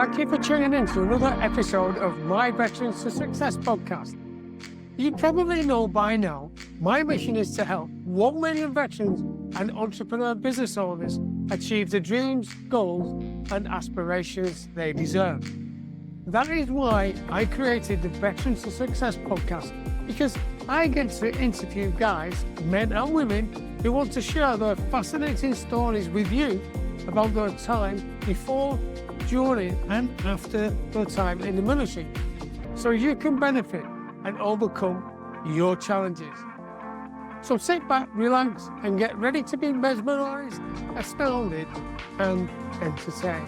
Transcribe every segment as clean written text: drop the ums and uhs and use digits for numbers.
Thank you for tuning in to another episode of my Veterans to Success podcast. You probably know by now, my mission is to help 1 million veterans and entrepreneur business owners achieve the dreams, goals, and aspirations they deserve. That is why I created the Veterans to Success podcast, because I get to interview guys, men and women, who want to share their fascinating stories with you about their time before, during, and after their time in the military, so you can benefit and overcome your challenges. So sit back, relax, and get ready to be mesmerized, astounded, and entertained.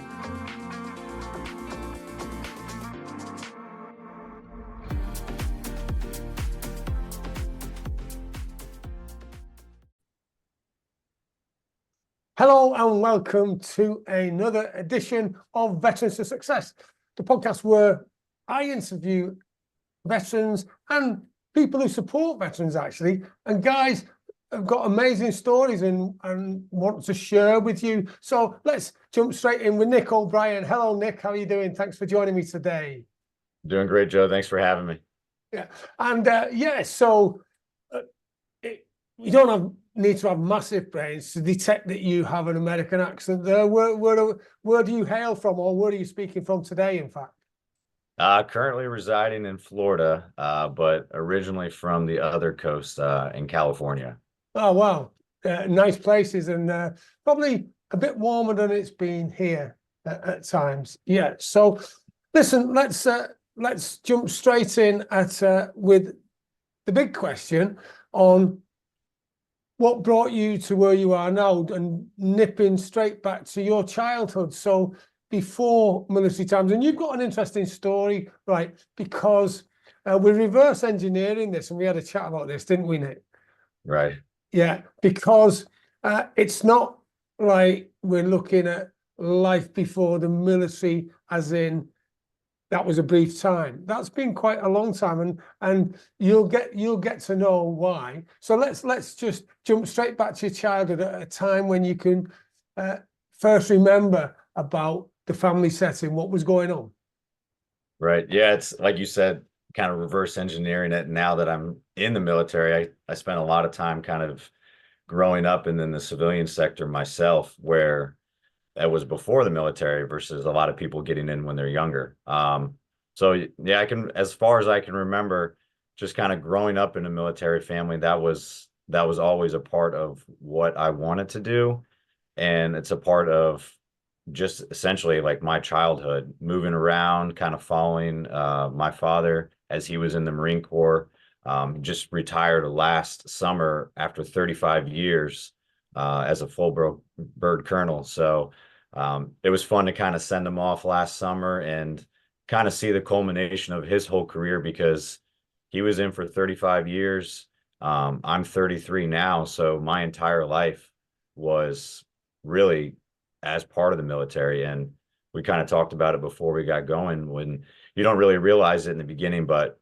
Hello and welcome to another edition of Veterans to Success, the podcast where I interview veterans and people who support veterans, actually. And guys have got amazing stories and want to share with you. So let's jump straight in with Nick O'Brien. Hello, Nick. How are you doing? Thanks for joining me today. Doing great, Joe. Thanks for having me. Yeah. And you don't need to have massive brains to detect that you have an American accent there. Where do you hail from, or where are you speaking from today, in fact? Currently residing in Florida, but originally from the other coast in California. Oh, wow. Nice places, and probably a bit warmer than it's been here at times. Yeah. So listen, let's jump straight in with the big question on what brought you to where you are now, and nipping straight back to your childhood. So before military times, and you've got an interesting story, right? Because we're reverse engineering this, and we had a chat about this, didn't we, Nick? Right. Yeah, because it's not like we're looking at life before the military, as in that was a brief time. That's been quite a long time, and you'll get to know why. So let's just jump straight back to your childhood, at a time when you can first remember about the family setting, what was going on. Right. Yeah, it's like you said, kind of reverse engineering it. Now that I'm in the military, I spent a lot of time kind of growing up and in the civilian sector myself, where that was before the military versus a lot of people getting in when they're younger. So yeah, as far as I can remember, just kind of growing up in a military family, that was always a part of what I wanted to do. And it's a part of just essentially like my childhood, moving around, kind of following my father as he was in the Marine Corps. Just retired last summer after 35 years as a full bird colonel. So it was fun to kind of send him off last summer and kind of see the culmination of his whole career, because he was in for 35 years. I'm 33 now, so my entire life was really as part of the military. And we kind of talked about it before we got going, when you don't really realize it in the beginning, but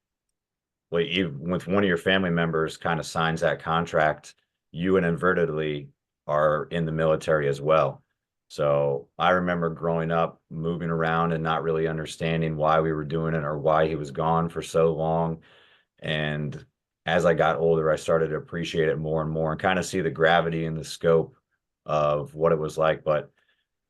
even with one of your family members kind of signs that contract, you inadvertently are in the military as well. So I remember growing up, moving around and not really understanding why we were doing it or why he was gone for so long. And as I got older, I started to appreciate it more and more and kind of see the gravity and the scope of what it was like. But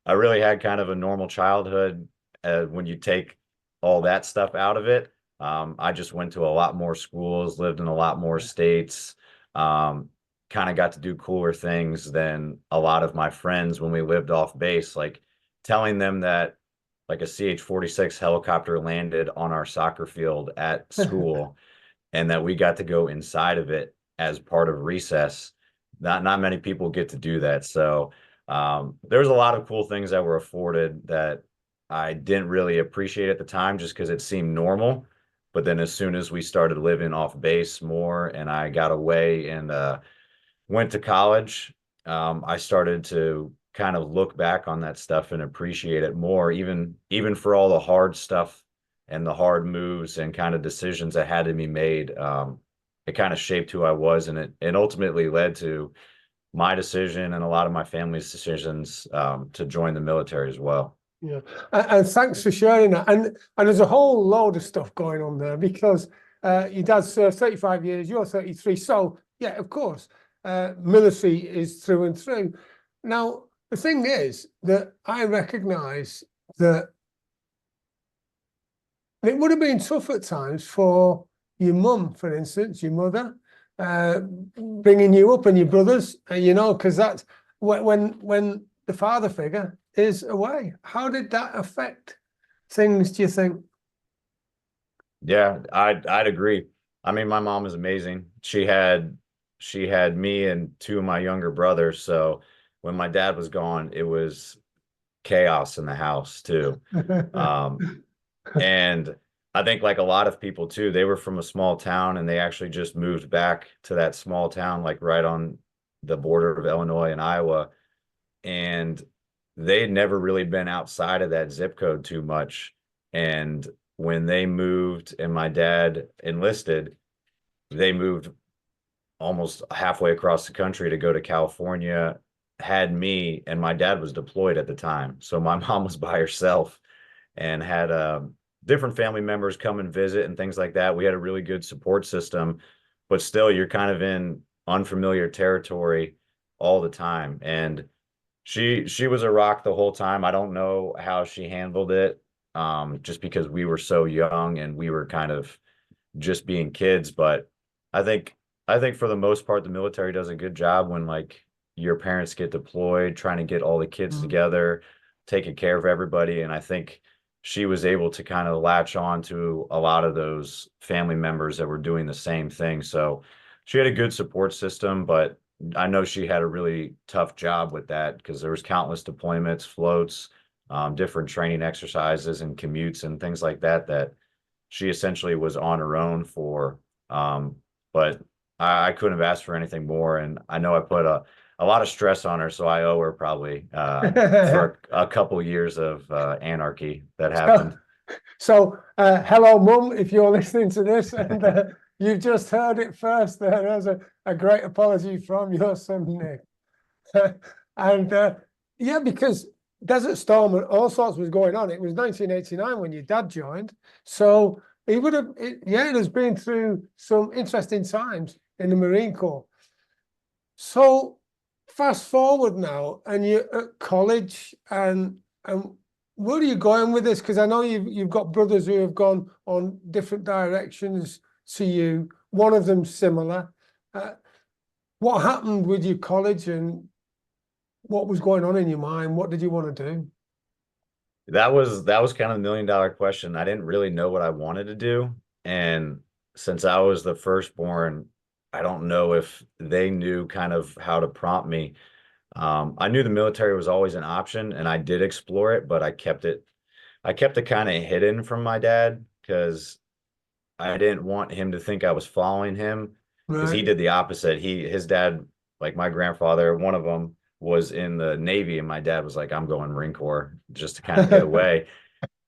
I really had kind of a normal childhood when you take all that stuff out of it. I just went to a lot more schools, lived in a lot more states, kind of got to do cooler things than a lot of my friends when we lived off base, like telling them that like a CH-46 helicopter landed on our soccer field at school and that we got to go inside of it as part of recess. Not many people get to do that. So there's a lot of cool things that were afforded that I didn't really appreciate at the time, just because it seemed normal. But then as soon as we started living off base more and I got away and went to college, I started to kind of look back on that stuff and appreciate it more, even for all the hard stuff and the hard moves and kind of decisions that had to be made. It kind of shaped who I was, and it ultimately led to my decision and a lot of my family's decisions to join the military as well. Yeah, and thanks for sharing that. And there's a whole load of stuff going on there because your dad's 35 years, you're 33. So yeah, of course, military is through and through. Now the thing is that I recognise that it would have been tough at times for your mum, for instance, your mother, bringing you up and your brothers, you know, because that's when the father figure is away. How did that affect things, do you think? Yeah, I'd agree. I mean, my mom is amazing. She had me and two of my younger brothers. So when my dad was gone, it was chaos in the house too. Um, and I think like a lot of people too, they were from a small town and they actually just moved back to that small town, like right on the border of Illinois and Iowa. And they'd never really been outside of that zip code too much. And when they moved and my dad enlisted, they moved almost halfway across the country to go to California, had me, and my dad was deployed at the time. So my mom was by herself and had different family members come and visit and things like that. We had a really good support system, but still, you're kind of in unfamiliar territory all the time. And she was a rock the whole time. I don't know how she handled it, just because we were so young and we were kind of just being kids. But I think I think for the most part, the military does a good job when like your parents get deployed, trying to get all the kids Mm. together, taking care of everybody. And I think she was able to kind of latch on to a lot of those family members that were doing the same thing. So she had a good support system, but I know she had a really tough job with that because there was countless deployments, floats, different training exercises and commutes and things like that that she essentially was on her own for. But I couldn't have asked for anything more. And I know I put a lot of stress on her, so I owe her probably for a couple years of anarchy that So, happened. hello, Mum, if you're listening to this, and you've just heard it first. There's a great apology from your son, Nick. And yeah, because Desert Storm and all sorts was going on. It was 1989 when your dad joined. So he would have, yeah, it has been through some interesting times in the Marine Corps. So fast forward now, and you're at college, and where are you going with this? Because I know you've got brothers who have gone on different directions to you. One of them similar. Uh, what happened with your college, and what was going on in your mind? What did you want to do? That was kind of the million-dollar question. I didn't really know what I wanted to do. And since I was the firstborn, I don't know if they knew kind of how to prompt me. I knew the military was always an option and I did explore it, but I kept it kind of hidden from my dad because I didn't want him to think I was following him because he Right. did the opposite. His dad, like my grandfather, one of them was in the Navy, and my dad was like, I'm going Marine Corps just to kind of get away.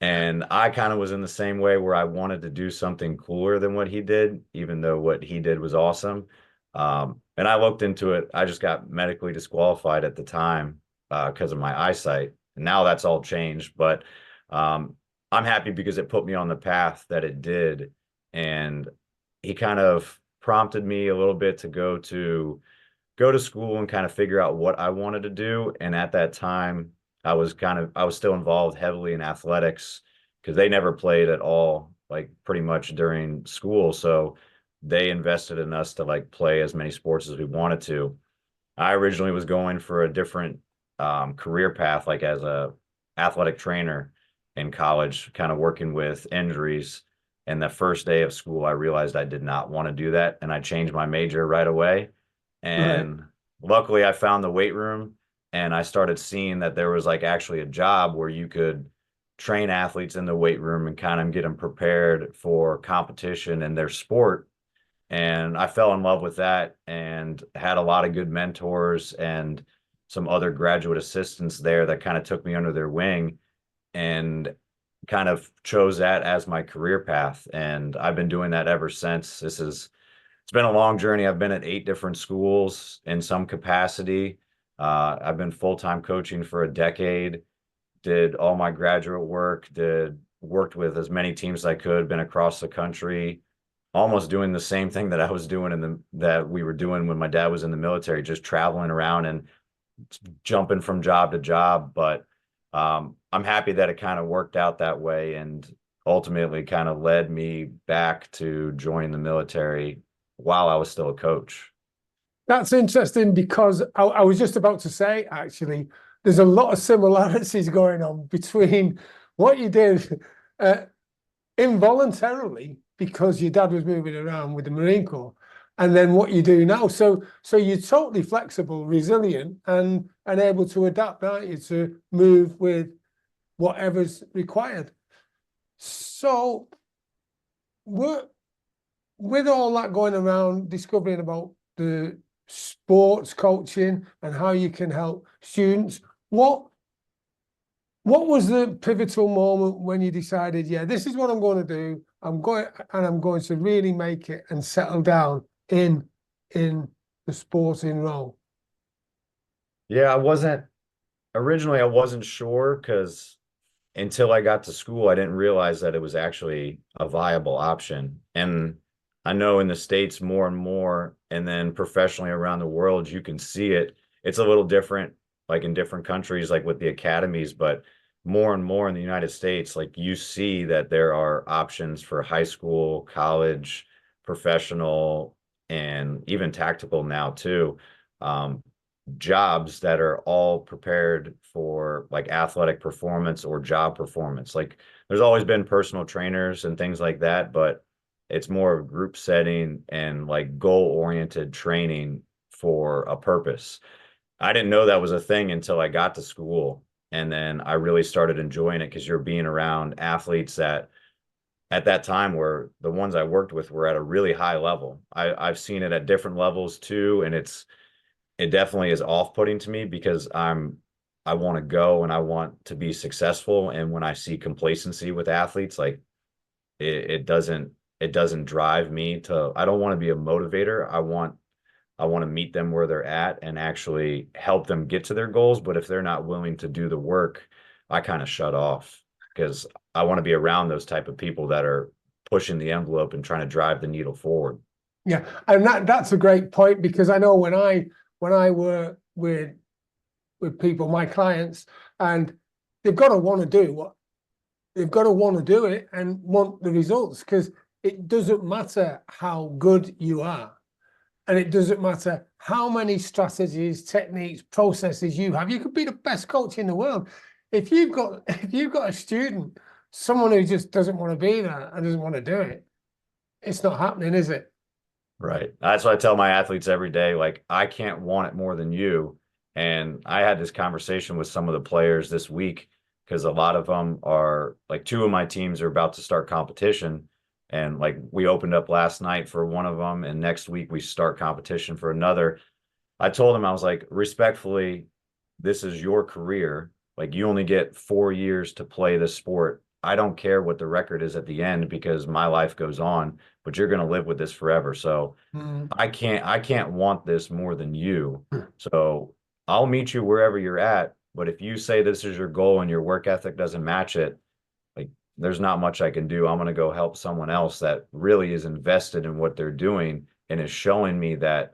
And I kind of was in the same way where I wanted to do something cooler than what he did, even though what he did was awesome. And I looked into it. I just got medically disqualified at the time because of my eyesight. And now that's all changed, but um, I'm happy because it put me on the path that it did. And he kind of prompted me a little bit to go to school and kind of figure out what I wanted to do. And at that time, I was still involved heavily in athletics because they never played at all, like pretty much during school. So they invested in us to like play as many sports as we wanted to. I originally was going for a different career path, like as a athletic trainer in college, kind of working with injuries. And the first day of school, I realized I did not want to do that, and I changed my major right away. Right. And luckily, I found the weight room, and I started seeing that there was like actually a job where you could train athletes in the weight room and kind of get them prepared for competition in their sport. And I fell in love with that and had a lot of good mentors and some other graduate assistants there that kind of took me under their wing and kind of chose that as my career path. And I've been doing that ever since. It's been a long journey. I've been at 8 different schools in some capacity. I've been full-time coaching for a decade. did all my graduate work, did worked with as many teams as I could, been across the country, almost doing the same thing that I was doing that we were doing when my dad was in the military, just traveling around and jumping from job to job. But I'm happy that it kind of worked out that way and ultimately kind of led me back to join the military while I was still a coach. That's interesting because I was just about to say, actually, there's a lot of similarities going on between what you did uh, involuntarily because your dad was moving around with the Marine Corps, and then what you do now. So you're totally flexible, resilient, and able to adapt, aren't you, to move with whatever's required. So with all that going around, discovering about the sports coaching and how you can help students, what was the pivotal moment when you decided, yeah, this is what I'm going to do. I'm going to really make it and settle down in the sporting role? Yeah, I wasn't sure because until I got to school, I didn't realize that it was actually a viable option. And I know in the States more and more, and then professionally around the world, you can see it. It's a little different, like in different countries, like with the academies, but more and more in the United States, like you see that there are options for high school, college, professional, and even tactical now too. Um, Jobs that are all prepared for like athletic performance or job performance. Like there's always been personal trainers and things like that, but it's more of group setting and like goal-oriented training for a purpose. I didn't know that was a thing until I got to school. And then I really started enjoying it because you're being around athletes that at that time were the ones I worked with were at a really high level. I've seen it at different levels too, and it definitely is off-putting to me because I want to go and I want to be successful. And when I see complacency with athletes, like it doesn't drive me to, I don't want to be a motivator. I want to meet them where they're at and actually help them get to their goals. But if they're not willing to do the work, I kind of shut off because I want to be around those type of people that are pushing the envelope and trying to drive the needle forward. Yeah, and that's a great point because I know when I work with people, my clients, and they've got to want to do what they've got to want to do it and want the results because it doesn't matter how good you are. And it doesn't matter how many strategies, techniques, processes you have. You could be the best coach in the world. If you've got a student, someone who just doesn't want to be there and doesn't want to do it, it's not happening, is it? Right. That's what I tell my athletes every day. Like, I can't want it more than you. And I had this conversation with some of the players this week because a lot of them are like two of my teams are about to start competition. And like we opened up last night for one of them, and next week we start competition for another. I told him, I was like, respectfully, this is your career. Like you only get 4 years to play this sport. I don't care what the record is at the end because my life goes on, but you're going to live with this forever. So Mm. I can't want this more than you. So I'll meet you wherever you're at. But if you say this is your goal and your work ethic doesn't match it, like there's not much I can do. I'm going to go help someone else that really is invested in what they're doing and is showing me that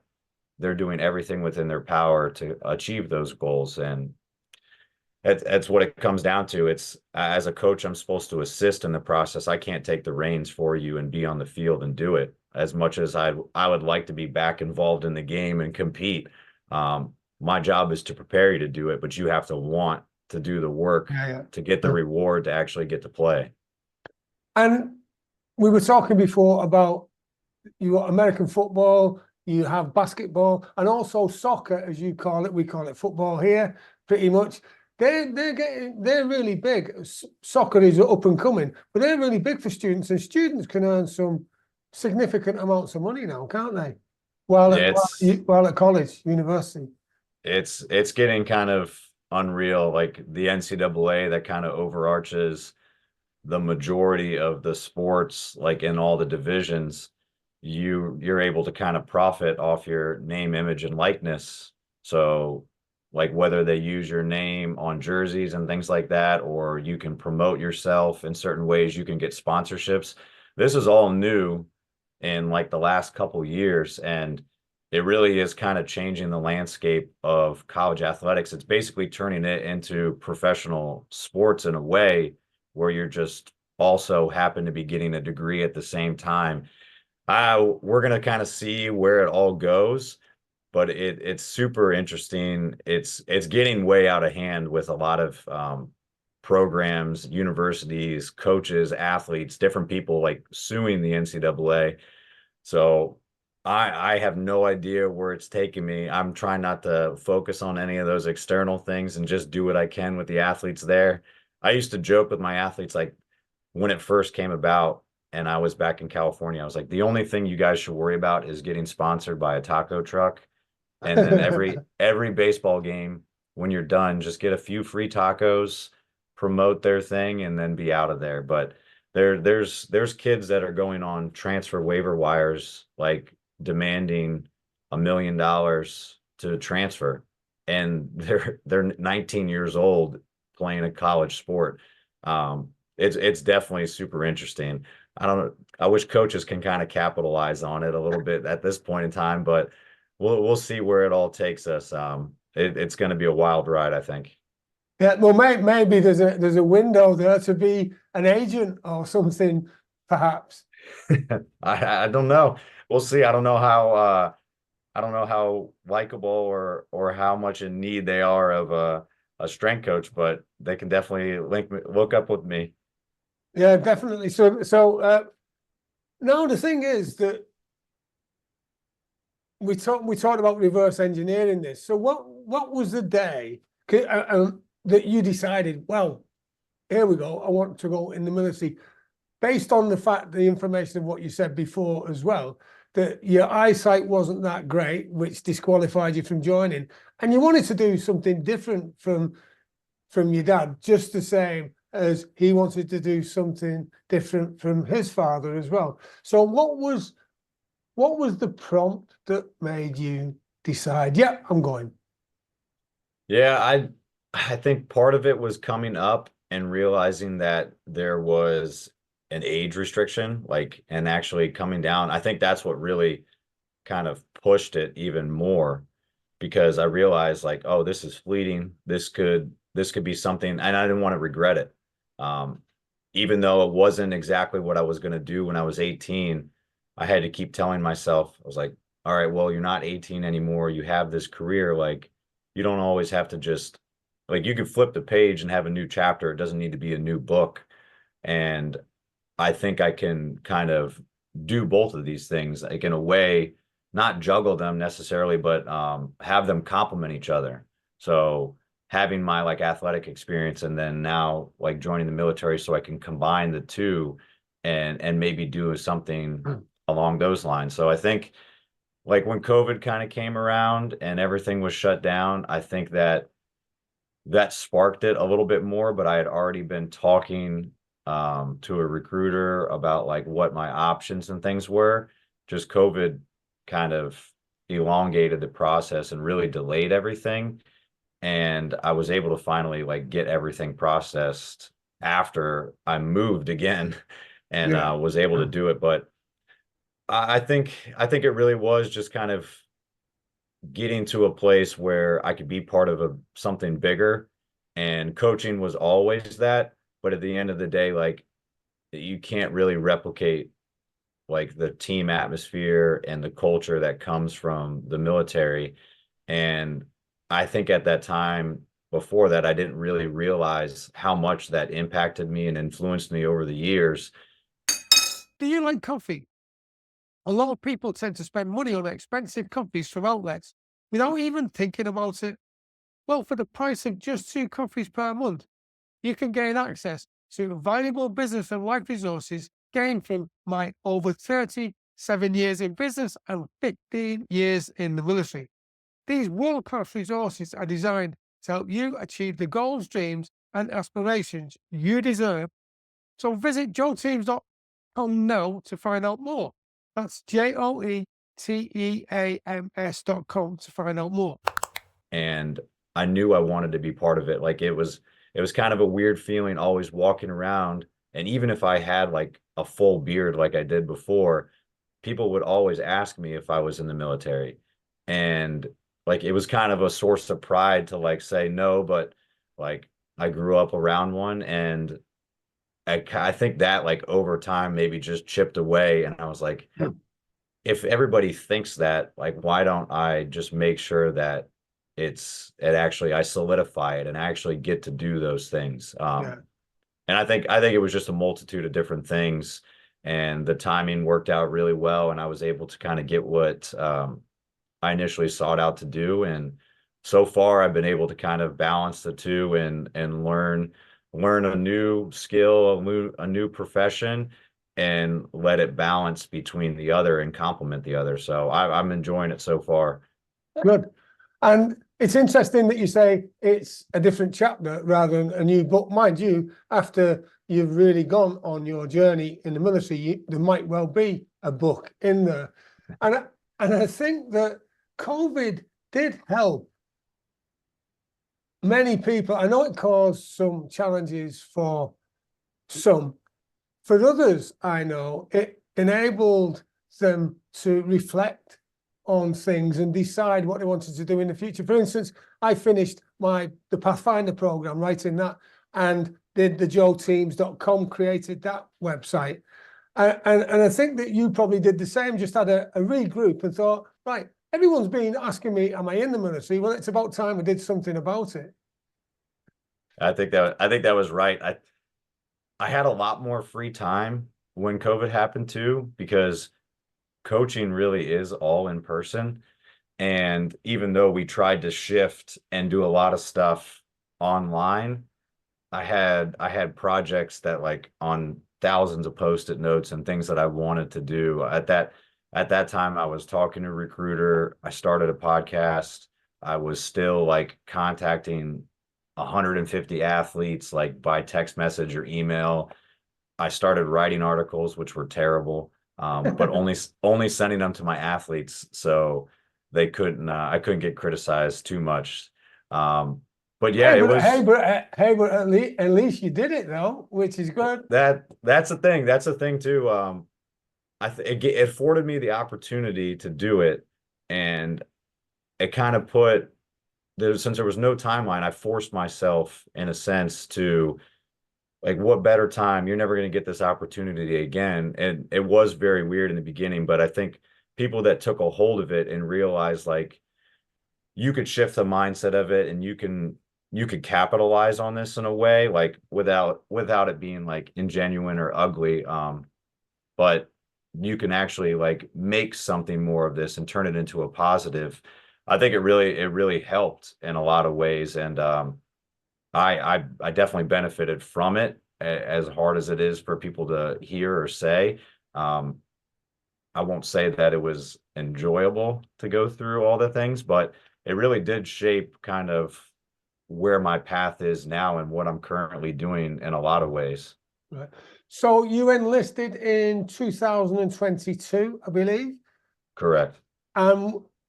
they're doing everything within their power to achieve those goals. And that's what it comes down to. It's as a coach, I'm supposed to assist in the process. I can't take the reins for you and be on the field and do it as much as I would like to be back involved in the game and compete. My job is to prepare you to do it, but you have to want to do the work Yeah, to get the yeah. reward to actually get to play. And we were talking before about you got American football, you have basketball, and also soccer, as you call it. We call it football here, pretty much. They're really big. Soccer is up and coming, but they're really big for students, and students can earn some significant amounts of money now, can't they? Yeah, While at college, university. it's getting kind of unreal. Like the NCAA that kind of overarches the majority of the sports, like in all the divisions, you're able to kind of profit off your name, image, and likeness. So like whether they use your name on jerseys and things like that, or you can promote yourself in certain ways, you can get sponsorships. This is all new in like the last couple years, and it really is kind of changing the landscape of college athletics. It's basically turning it into professional sports in a way where you're just also happen to be getting a degree at the same time. We're going to kind of see where it all goes, but it's super interesting. It's getting way out of hand with a lot of programs, universities, coaches, athletes, different people like suing the NCAA. So I have no idea where it's taking me. I'm trying not to focus on any of those external things and just do what I can with the athletes there. I used to joke with my athletes like when it first came about and I was back in California, I was like, the only thing you guys should worry about is getting sponsored by a taco truck. And then every baseball game, when you're done, just get a few free tacos, promote their thing, and then be out of there. But there's kids that are going on transfer waiver wires, like demanding $1 million to transfer, and they're 19 years old playing a college sport. It's definitely super interesting. I don't know. I wish coaches can kind of capitalize on it a little bit at this point in time, but we'll see where it all takes us. It's going to be a wild ride, I think. Yeah, well, maybe there's a window there to be an agent or something, perhaps. I don't know. We'll see. I don't know how likable or how much in need they are of a strength coach, but they can definitely look up with me. Yeah, definitely. No, the thing is that we talked about reverse engineering this. So what was the day that you decided, well, here we go, I want to go in the military, based on the information of what you said before as well, that your eyesight wasn't that great, which disqualified you from joining, and you wanted to do something different from your dad, just the same as he wanted to do something different from his father as well. So what was the prompt that made you decide, yeah, I'm going? Yeah, I think part of it was coming up and realizing that there was an age restriction, like, and actually coming down. I think that's what really kind of pushed it even more because I realized like, oh, this is fleeting. This could be something, and I didn't want to regret it. Um, Even though it wasn't exactly what I was going to do when I was 18, I had to keep telling myself, I was like, all right, well, you're not 18 anymore. You have this career. Like, you don't always have to just, like, you could flip the page and have a new chapter. It doesn't need to be a new book. And I think I can kind of do both of these things, like in a way, not juggle them necessarily, but have them complement each other. So having my like athletic experience and then now like joining the military so I can combine the two and maybe do something along those lines. So I think like when COVID kind of came around and everything was shut down, I think that sparked it a little bit more, but I had already been talking to a recruiter about like what my options and things were. Just COVID kind of elongated the process and really delayed everything. And I was able to finally like get everything processed after I moved again and Yeah. was able to do it. But I think it really was just kind of getting to a place where I could be part of something bigger, and coaching was always that. But at the end of the day, like you can't really replicate like the team atmosphere and the culture that comes from the military. And I think at that time before that, I didn't really realize how much that impacted me and influenced me over the years. Do you like coffee? A lot of people tend to spend money on expensive coffees from outlets without even thinking about it. Well, for the price of just 2 coffees per month, you can gain access to valuable business and life resources gained from my over 37 years in business and 15 years in the military. These world-class resources are designed to help you achieve the goals, dreams, and aspirations you deserve. So visit joeteams.com now to find out more. That's JOETEAMS.com to find out more. And I knew I wanted to be part of it. Like it was kind of a weird feeling always walking around. And even if I had like a full beard like I did before, people would always ask me if I was in the military. And like it was kind of a source of pride to like say no, but like I grew up around one, and I think that like over time maybe just chipped away. And I was like, if everybody thinks that, like, why don't I just make sure that it actually I solidify it and actually get to do those things. Yeah. And I think it was just a multitude of different things, and the timing worked out really well, and I was able to kind of get what I initially sought out to do. And so far I've been able to kind of balance the two and learn a new skill, a new profession, and let it balance between the other and complement the other. So I'm enjoying it so far. Good. And it's interesting that you say it's a different chapter rather than a new book. Mind you, after you've really gone on your journey in the military, there might well be a book in there. And I think that COVID did help many people. I know it caused some challenges for some. For others, I know it enabled them to reflect on things and decide what they wanted to do in the future. For instance, I finished the Pathfinder program, writing that, and did the joeteams.com, created that website. And I think that you probably did the same, just had a regroup and thought, right, everyone's been asking me, am I in the military? Well, it's about time I did something about it. I think that was right. I had a lot more free time when COVID happened too, because coaching really is all in person. And even though we tried to shift and do a lot of stuff online, I had projects that like on thousands of post-it notes and things that I wanted to do. At that time I was talking to a recruiter, I started a podcast, I was still like contacting 150 athletes like by text message or email. I started writing articles, which were terrible, but only sending them to my athletes, so they couldn't. I couldn't get criticized too much. Um, but yeah, it was At least you did it though, which is good. that's the thing. That's the thing too. It afforded me the opportunity to do it, and it kind of put there since there was no timeline. I forced myself in a sense to like what better time? You're never going to get this opportunity again. And it was very weird in the beginning, but I think people that took a hold of it and realized like you could shift the mindset of it, and you could capitalize on this in a way like without it being like ingenuine or ugly. But you can actually like make something more of this and turn it into a positive. I think it really helped in a lot of ways. And I definitely benefited from it, as hard as it is for people to hear or say. Um, I won't say that it was enjoyable to go through all the things, but it really did shape kind of where my path is now and what I'm currently doing in a lot of ways. Right. So you enlisted in 2022, I believe. Correct.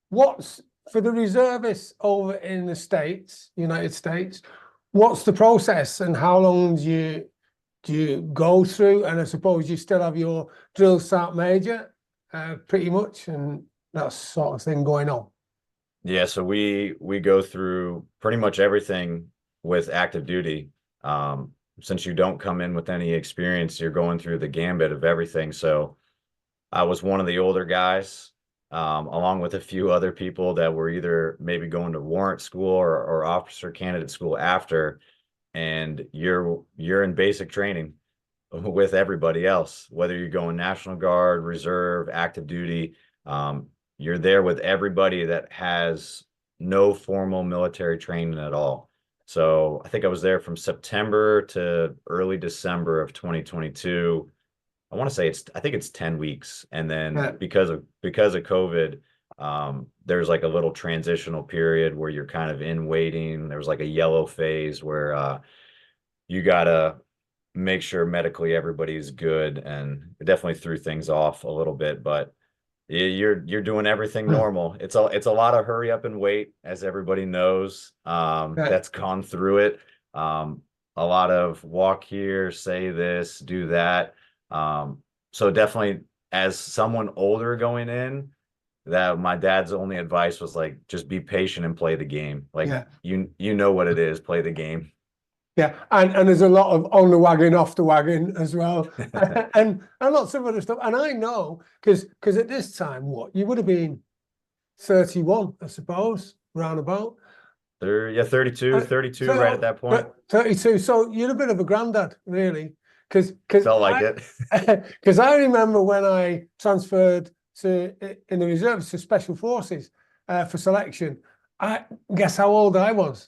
What's for the reservists over in the States, United States, what's the process and how long do you go through? And I suppose you still have your drill start major, pretty much, and that sort of thing going on. Yeah, so we go through pretty much everything with active duty. Since you don't come in with any experience, you're going through the gambit of everything. So I was one of the older guys, along with a few other people that were either maybe going to warrant school or officer candidate school after, and you're in basic training with everybody else, whether you're going National Guard, Reserve, active duty. You're there with everybody that has no formal military training at all. So I think I was there from September to early December of 2022. I want to say I think it's 10 weeks. And then because of COVID, there's like a little transitional period where you're kind of in waiting. There was like a yellow phase where you gotta make sure medically everybody's good, and it definitely threw things off a little bit. But You're doing everything normal. It's a lot of hurry up and wait, as everybody knows. Right. That's gone through it. A lot of walk here, say this, do that. So definitely, as someone older going in, that my dad's only advice was like, just be patient and play the game. Like Yeah. you know what it is, play the game. Yeah, and there's a lot of on the wagon, off the wagon as well, and lots of other stuff. And I know because at this time, what you would have been 31, I suppose, roundabout. Yeah, 32, Uh, 32 right at so that point. 32. So you're a bit of a granddad, really, because Felt like it. because I remember when I transferred to in the reserves to special forces for selection. I guess how old I was.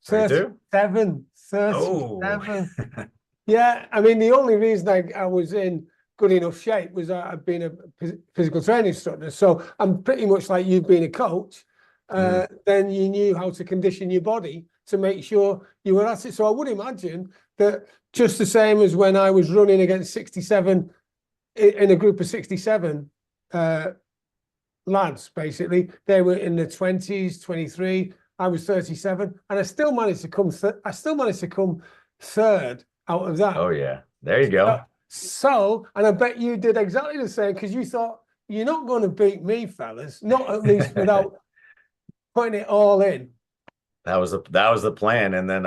32? 37, Oh, 37. Yeah, I mean, the only reason I was in good enough shape was I've been a physical training instructor. So I'm pretty much like you've been a coach. Mhm. Then you knew how to condition your body to make sure you were at it. So I would imagine that just the same as when I was running against 67 in a group of 67 uh, lads, basically, they were in the 20s, 23. I was 37, and I still managed to come. I still managed to come third out of that. Oh yeah. There you go. And I bet you did exactly the same because you thought you're not going to beat me, fellas. Not at least without putting it all in. That was the plan. And then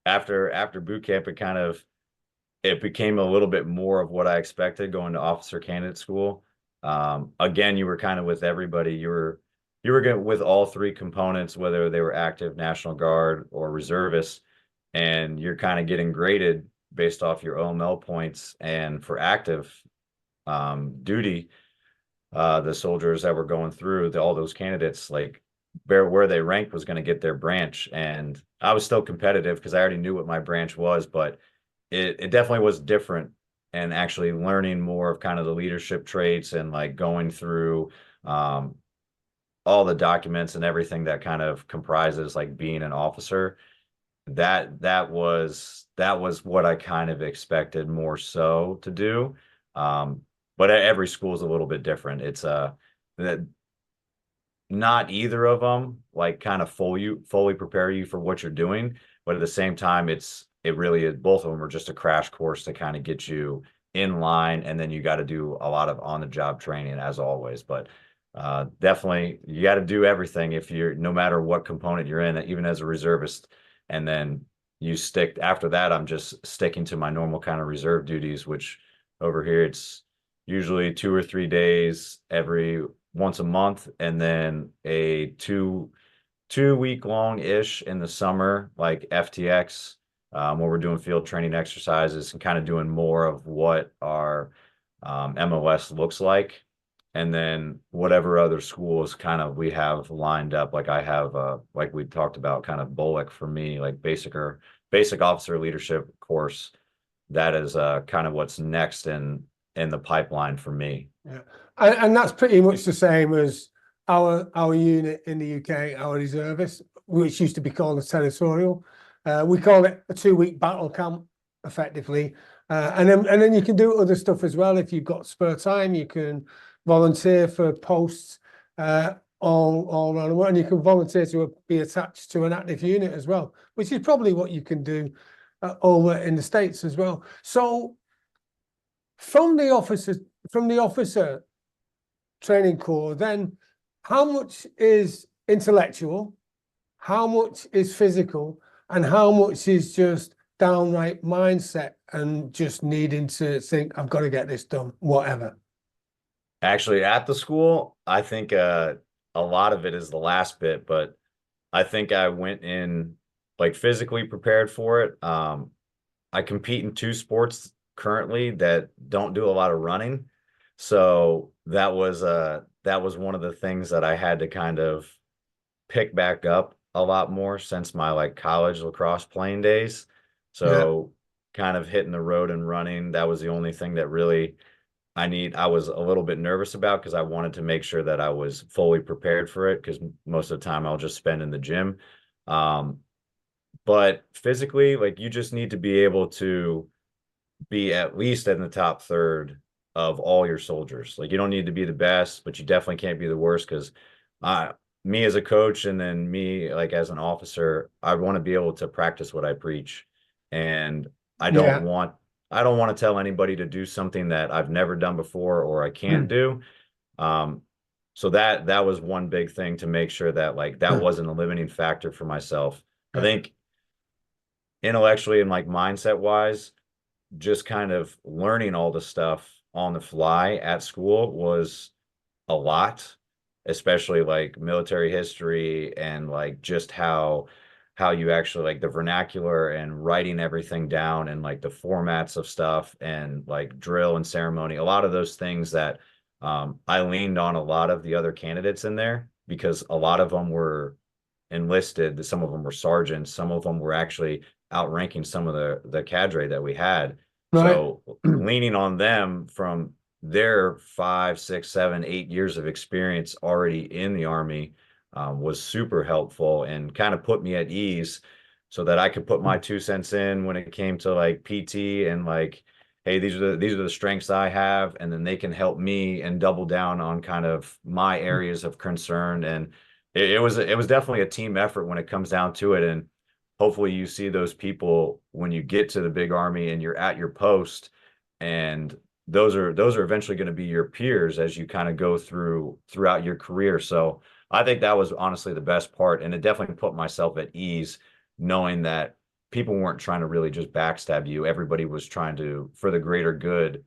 after boot camp, it became a little bit more of what I expected going to officer candidate school. Again, you were kind of with everybody. You were with all three components, whether they were active, National Guard, or reservists, and you're kind of getting graded based off your OML points. And for active duty, the soldiers that were going through all those candidates, like where they ranked was going to get their branch. And I was still competitive because I already knew what my branch was, but it definitely was different, and actually learning more of kind of the leadership traits and like going through um, all the documents and everything that kind of comprises like being an officer. That was what I kind of expected more so to do. Um, but every school is a little bit different. It's that not either of them like kind of fully prepare you for what you're doing, but at the same time, it really is, both of them are just a crash course to kind of get you in line, and then you got to do a lot of on the job training as always. But definitely you got to do everything if you're, no matter what component you're in, even as a reservist. And then you stick after that. I'm just sticking to my normal kind of reserve duties, which over here it's usually 2 or 3 days every once a month, and then a 2 week long ish in the summer, like FTX, where we're doing field training exercises and kind of doing more of what our MOS looks like. And then whatever other schools kind of we have lined up, like I have, like we talked about, kind of BOLIC for me, like basic officer leadership course. That is kind of what's next in the pipeline for me. Yeah, and that's pretty much the same as our unit in the UK, our reservists, which used to be called a territorial. We call it a 2 week battle camp, effectively, and then you can do other stuff as well if you've got spare time. You can volunteer for posts all around the world, and you can volunteer to be attached to an active unit as well, which is probably what you can do over in the States as well. So from the officer training corps, then how much is intellectual, how much is physical, and how much is just downright mindset and just needing to think, I've got to get this done, whatever. Actually, at the school, I think a lot of it is the last bit, but I think I went in like physically prepared for it. I compete in two sports currently that don't do a lot of running. So that was one of the things that I had to kind of pick back up a lot more since my like college lacrosse playing days. Yeah. So kind of hitting the road and running, that was the only thing that really I was a little bit nervous about, because I wanted to make sure that I was fully prepared for it, because most of the time I'll just spend in the gym. Um, but physically, like, you just need to be able to be at least in the top third of all your soldiers. Like you don't need to be the best, but you definitely can't be the worst because me as a coach and then me like as an officer, I want to be able to practice what I preach. And I don't Yeah. want I don't want to tell anybody to do something that I've never done before or I can't do. Um, so that was one big thing to make sure that like that wasn't a limiting factor for myself. I Yeah. think intellectually and like mindset wise, just kind of learning all the stuff on the fly at school was a lot, especially like military history and like just how you actually like the vernacular and writing everything down and like the formats of stuff and like drill and ceremony, a lot of those things that I leaned on a lot of the other candidates in there because a lot of them were enlisted, some of them were sergeants, some of them were actually outranking some of the cadre that we had. Right. So leaning on them from their 5, 6, 7, 8 years of experience already in the Army was super helpful and kind of put me at ease so that I could put my 2 cents in when it came to like PT and like, hey, these are the strengths I have, and then they can help me and double down on kind of my areas of concern. And it was definitely a team effort when it comes down to it. And hopefully you see those people when you get to the big Army and you're at your post and those are eventually going to be your peers as you kind of go throughout your career. So I think that was honestly the best part, and it definitely put myself at ease knowing that people weren't trying to really just backstab you. Everybody was trying to, for the greater good,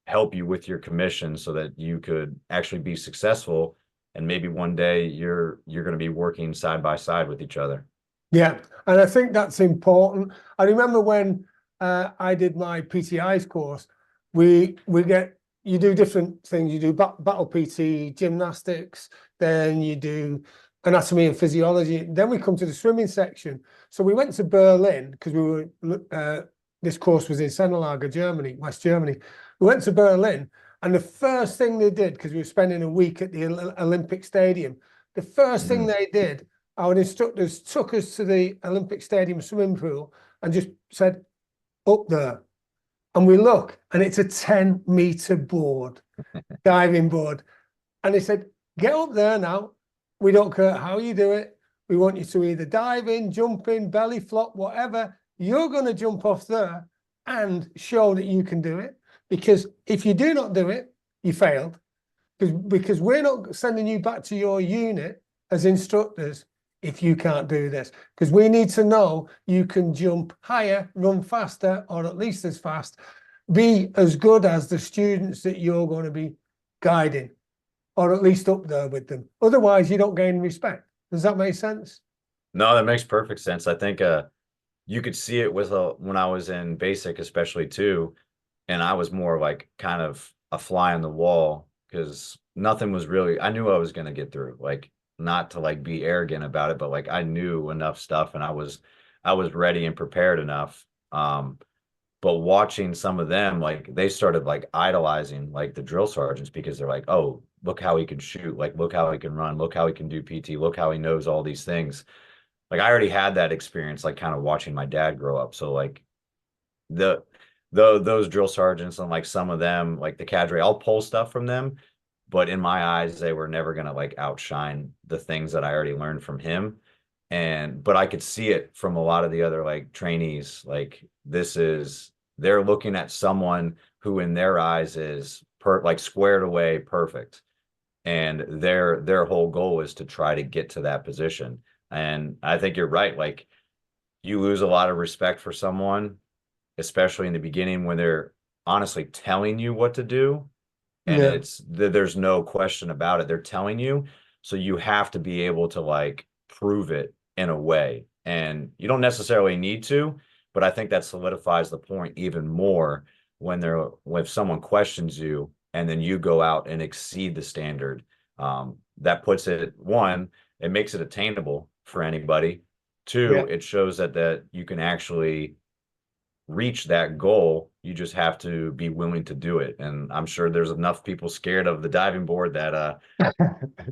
help you with your commission so that you could actually be successful. And maybe one day you're going to be working side by side with each other. Yeah, and I think that's important. I remember when I did my PTI's course, we get you do different things. You do battle PT, gymnastics, then you do anatomy and physiology. Then we come to the swimming section. So we went to Berlin because we were this course was in Sennelager, Germany, West Germany. We went to Berlin, and the first thing they did, because we were spending a week at the Olympic Stadium, the first thing Mhm. they did, our instructors took us to the Olympic Stadium swimming pool and just said, up there. And we look, and it's a 10-meter board, diving board. And they said, get up there now. We don't care how you do it. We want you to either dive in, jump in, belly flop, whatever. You're going to jump off there and show that you can do it. Because if you do not do it, you failed. Because we're not sending you back to your unit as instructors if you can't do this. Because we need to know you can jump higher, run faster, or at least as fast, be as good as the students that you're going to be guiding, or at least up there with them. Otherwise, you don't gain respect. Does that make sense? No, that makes perfect sense. I think you could see it with when I was in basic, especially too, and I was more like kind of a fly on the wall because nothing was really, I knew I was going to get through, like not to like be arrogant about it, but like I knew enough stuff and I was ready and prepared enough. But watching some of them, like they started like idolizing like the drill sergeants because they're like, oh, look how he can shoot, like look how he can run, look how he can do PT, look how he knows all these things. Like I already had that experience, like kind of watching my dad grow up. So like the those drill sergeants and like some of them, like the cadre, I'll pull stuff from them, but in my eyes, they were never gonna like outshine the things that I already learned from him. And but I could see it from a lot of the other like trainees. Like they're looking at someone who in their eyes is like squared away perfect. And their whole goal is to try to get to that position. And I think you're right. Like you lose a lot of respect for someone, especially in the beginning when they're honestly telling you what to do. And Yeah. there's no question about it. They're telling you. So you have to be able to like prove it in a way. And you don't necessarily need to, but I think that solidifies the point even more when someone questions you and then you go out and exceed the standard. That puts it, one, it makes it attainable for anybody. Yeah. Two, it shows that you can actually reach that goal. You just have to be willing to do it. And I'm sure there's enough people scared of the diving board that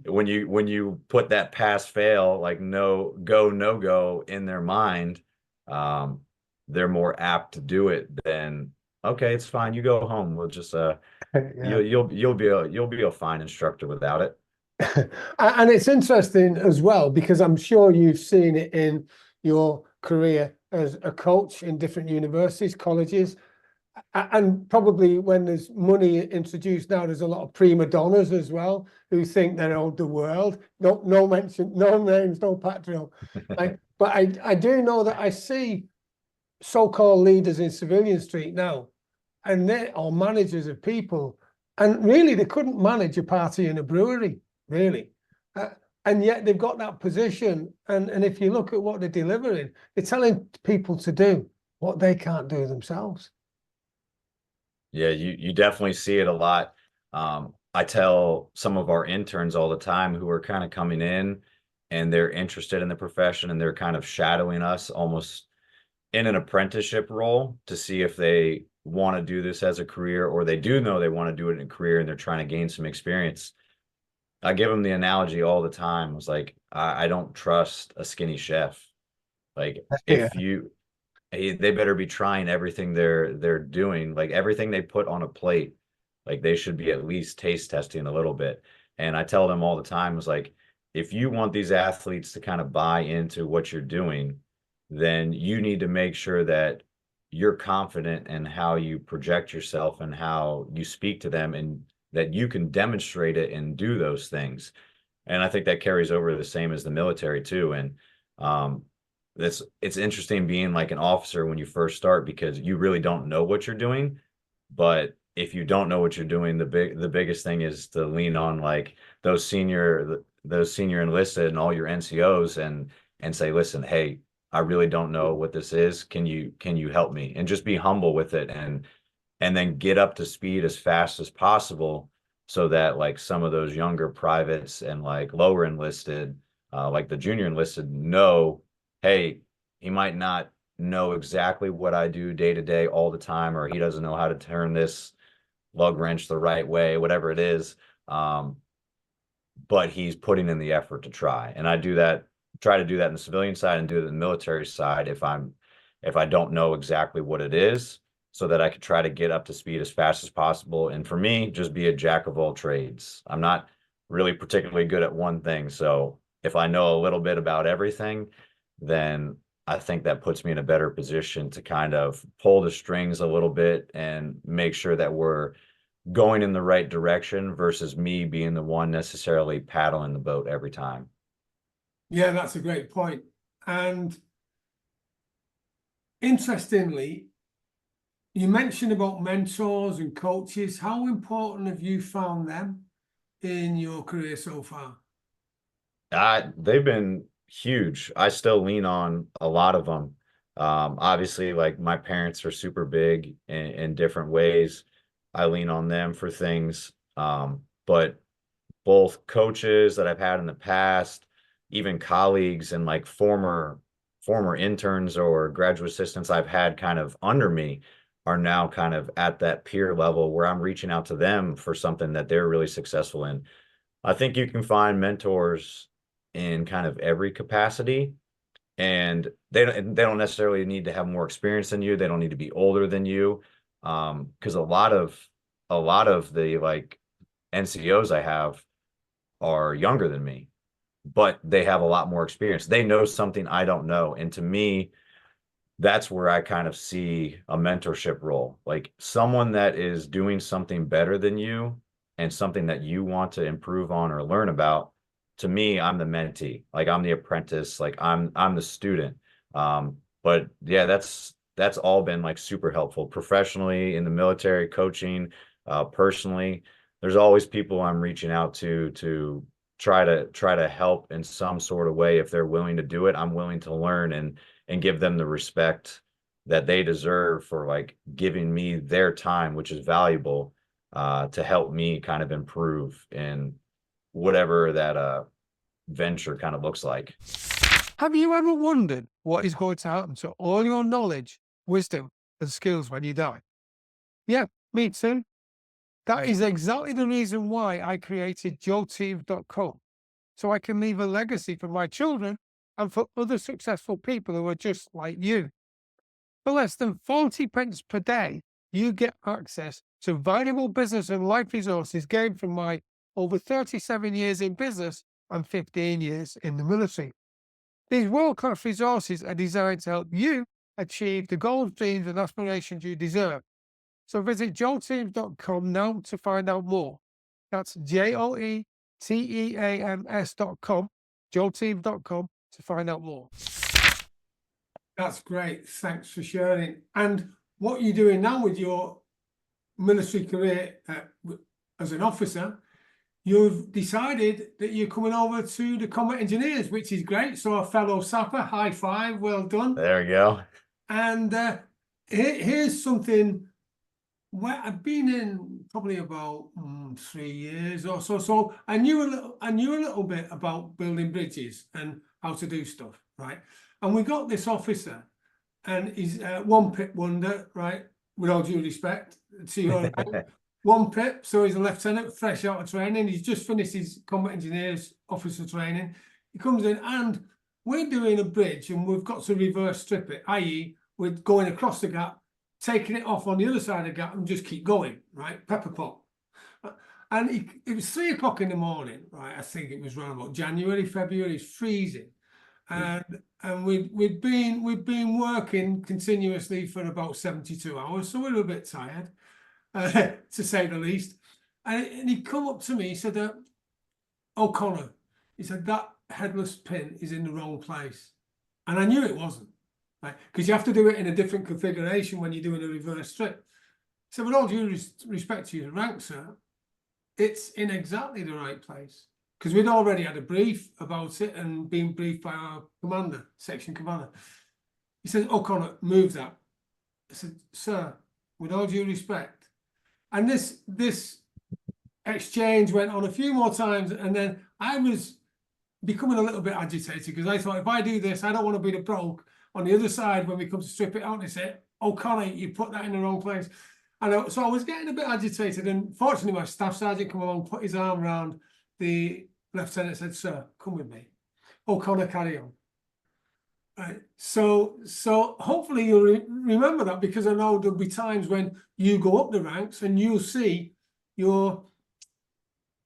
when you put that pass fail, like no go in their mind, um, they're more apt to do it than okay, it's fine. You go home. We'll just Yeah. you'll be a fine instructor without it. And it's interesting as well, because I'm sure you've seen it in your career as a coach in different universities, colleges, and probably when there's money introduced now, there's a lot of prima donnas as well who think they own the world. No, no mention, no names, no patron. But I do know that I see so-called leaders in Civilian Street now, and they are managers of people, and really they couldn't manage a party in a brewery, really. Uh, and yet they've got that position, and if you look at what they're delivering, they're telling people to do what they can't do themselves. Yeah, you definitely see it a lot. I tell some of our interns all the time who are kind of coming in and they're interested in the profession and they're kind of shadowing us almost in an apprenticeship role to see if they want to do this as a career or they do know they want to do it in a career and they're trying to gain some experience. I give them the analogy all the time. I was like, I don't trust a skinny chef. Like Yeah. if you they better be trying everything they're doing, like everything they put on a plate, like they should be at least taste testing a little bit. And I tell them all the time, is like, if you want these athletes to kind of buy into what you're doing, then you need to make sure that you're confident in how you project yourself and how you speak to them and that you can demonstrate it and do those things. And I think that carries over the same as the military too. And um, it's interesting being like an officer when you first start because you really don't know what you're doing. But if you don't know what you're doing, the biggest thing is to lean on like those senior enlisted and all your NCOs and say, listen, hey, I really don't know what this is. Can you help me? And just be humble with it and then get up to speed as fast as possible so that like some of those younger privates and like lower enlisted, like the junior enlisted know, hey, he might not know exactly what I do day to day all the time, or he doesn't know how to turn this lug wrench the right way, whatever it is. Um, but he's putting in the effort to try. And I do that, try to do that in the civilian side and do it in the military side if I don't know exactly what it is, so that I could try to get up to speed as fast as possible. And for me, just be a jack of all trades. I'm not really particularly good at one thing. So if I know a little bit about everything, then I think that puts me in a better position to kind of pull the strings a little bit and make sure that we're going in the right direction versus me being the one necessarily paddling the boat every time. Yeah, that's a great point. And interestingly, you mentioned about mentors and coaches. How important have you found them in your career so far? They've been huge. I still lean on a lot of them. Obviously, like my parents are super big in different ways. I lean on them for things. But both coaches that I've had in the past, even colleagues and like former interns or graduate assistants I've had kind of under me are now kind of at that peer level where I'm reaching out to them for something that they're really successful in. I think you can find mentors in kind of every capacity, and they don't necessarily need to have more experience than you. They don't need to be older than you. Because a lot of the like NCOs I have are younger than me, but they have a lot more experience. They know something I don't know. And to me, that's where I kind of see a mentorship role. Like someone that is doing something better than you and something that you want to improve on or learn about. To me, I'm the mentee. Like I'm the apprentice, like I'm the student. But yeah, that's all been like super helpful professionally in the military, coaching, personally. There's always people I'm reaching out to try to help in some sort of way. If they're willing to do it, I'm willing to learn and give them the respect that they deserve for like giving me their time, which is valuable, to help me kind of improve in whatever that venture kind of looks like. Have you ever wondered what is going to happen to all your knowledge, wisdom, and skills when you die? Yeah, me too. That is exactly the reason why I created joeteeve.com, so I can leave a legacy for my children and for other successful people who are just like you. For less than 40 pence per day, you get access to valuable business and life resources gained from my over 37 years in business and 15 years in the military. These world-class resources are designed to help you achieve the goals, dreams, and aspirations you deserve. So visit joelteams.com now to find out more. That's joelteams.com, joelteams.com to find out more. That's great. Thanks for sharing. And what you're doing now with your military career as an officer, you've decided that you're coming over to the combat engineers, which is great. So a fellow sapper, high five, well done. There we go. And here's something where I've been in probably about 3 years or so. So I knew a little bit about building bridges and how to do stuff, right? And we got this officer, and he's one pip wonder, right? With all due respect to your rank, one pip. So he's a lieutenant, fresh out of training. He's just finished his combat engineers officer training. He comes in, and we're doing a bridge, and we've got to reverse strip it, i.e., we're going across the gap, taking it off on the other side of the gap, and just keep going, right? Pepper pot. And it was 3 o'clock in the morning, right? I think it was around about January, February. It's freezing. And we'd been working continuously for about 72 hours, so we were a bit tired, to say the least. And he'd come up to me, he said, O'Connor, he said, that headless pin is in the wrong place. And I knew it wasn't, right? Because you have to do it in a different configuration when you're doing a reverse strip. So with all due respect to your rank, sir, it's in exactly the right place. Because we'd already had a brief about it and been briefed by our commander, section commander. He said, O'Connor, move that. I said, sir, with all due respect. And this exchange went on a few more times, and then I was becoming a little bit agitated because I thought, if I do this, I don't want to be the bloke on the other side when we come to strip it out and they say, O'Connor, you put that in the wrong place. And so I was getting a bit agitated, and fortunately my staff sergeant come along, put his arm around the lieutenant, said, sir, come with me. O'Connor, carry on. Right. So hopefully you'll remember that, because I know there'll be times when you go up the ranks and you'll see your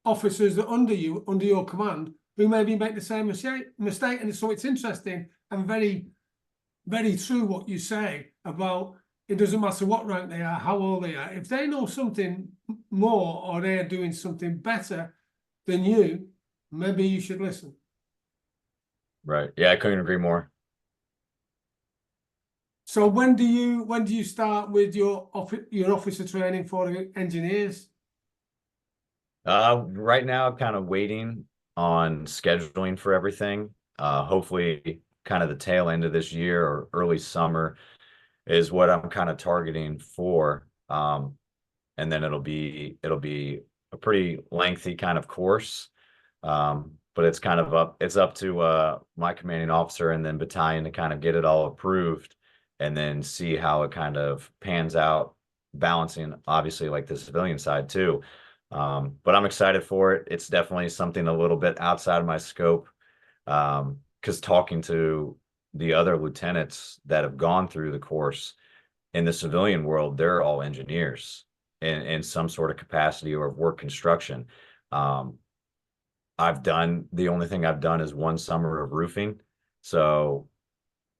officers that under you, under your command, who maybe make the same mistake. And so it's interesting and very, very true what you say about it doesn't matter what rank they are, how old they are. If they know something more or they're doing something better than you, maybe you should listen. Right. Yeah, I couldn't agree more. So when do you start with your officer training for the engineers? Right now, kind of waiting on scheduling for everything. Hopefully kind of the tail end of this year or early summer is what I'm kind of targeting for. And then it'll be a pretty lengthy kind of course. But it's kind of up to my commanding officer and then battalion to kind of get it all approved and then see how it kind of pans out, balancing obviously like the civilian side too. But I'm excited for it. It's definitely something a little bit outside of my scope. Because talking to the other lieutenants that have gone through the course in the civilian world, they're all engineers in some sort of capacity or work construction. The only thing I've done is 1 summer of roofing. So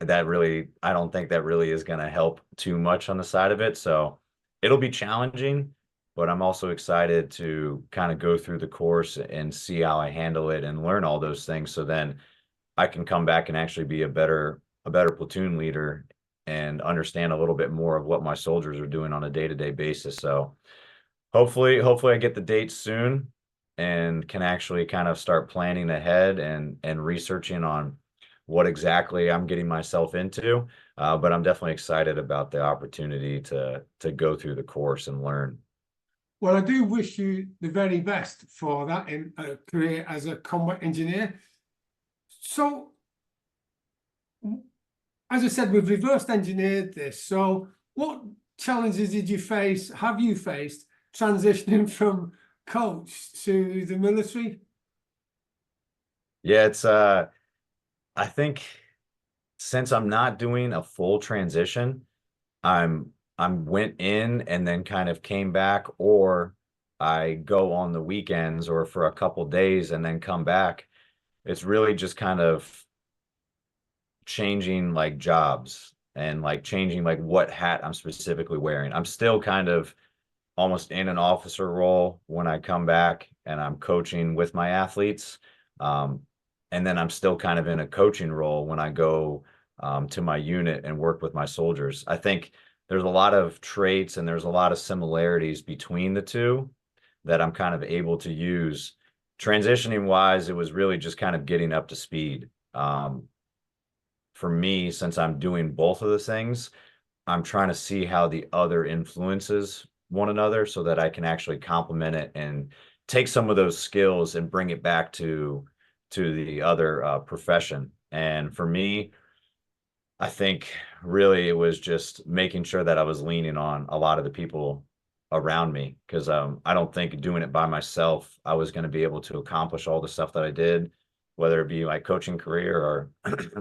I don't think that really is going to help too much on the side of it. So it'll be challenging, but I'm also excited to kind of go through the course and see how I handle it and learn all those things. So then I can come back and actually be a better platoon leader and understand a little bit more of what my soldiers are doing on a day-to-day basis. So hopefully I get the date soon and can actually kind of start planning ahead and researching on what exactly I'm getting myself into. But I'm definitely excited about the opportunity to go through the course and learn. Well, I do wish you the very best for that in a career as a combat engineer. So, as I said, we've reversed engineered this. So what challenges have you faced transitioning from coach to the military? Yeah, it's I think since I'm not doing a full transition, I'm I went in and then kind of came back, or I go on the weekends or for a couple days and then come back. It's really just kind of changing like jobs and like changing like what hat I'm specifically wearing. I'm still kind of almost in an officer role when I come back and I'm coaching with my athletes. Um, and then I'm still kind of in a coaching role when I go to my unit and work with my soldiers. I think there's a lot of traits and there's a lot of similarities between the two that I'm kind of able to use. Transitioning wise, it was really just kind of getting up to speed. For me, since I'm doing both of the things, I'm trying to see how the other influences one another so that I can actually complement it and take some of those skills and bring it back to the other profession. And for me, I think really it was just making sure that I was leaning on a lot of the people around me because I don't think doing it by myself, I was going to be able to accomplish all the stuff that I did, whether it be my coaching career or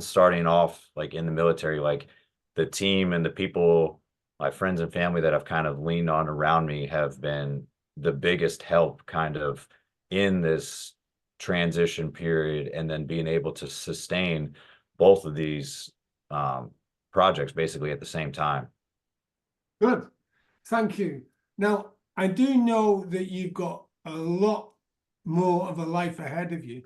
starting off like in the military, like the team and the people, my friends and family that I've kind of leaned on around me have been the biggest help kind of in this transition period and then being able to sustain both of these um, projects basically at the same time. Good. Thank you. Now, I do know that you've got a lot more of a life ahead of you.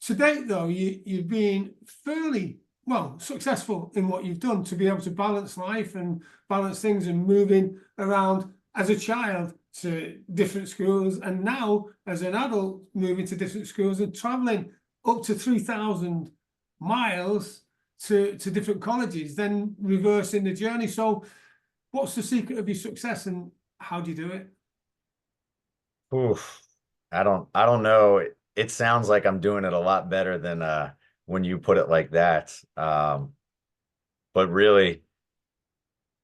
To date, though, you've been fairly well successful in what you've done to be able to balance life and balance things and moving around as a child to different schools, and now as an adult moving to different schools and traveling up to 3,000 miles to different colleges, then reversing the journey. So, what's the secret of your success and how do you do it? Oof. I don't know. It sounds like I'm doing it a lot better than when you put it like that. But really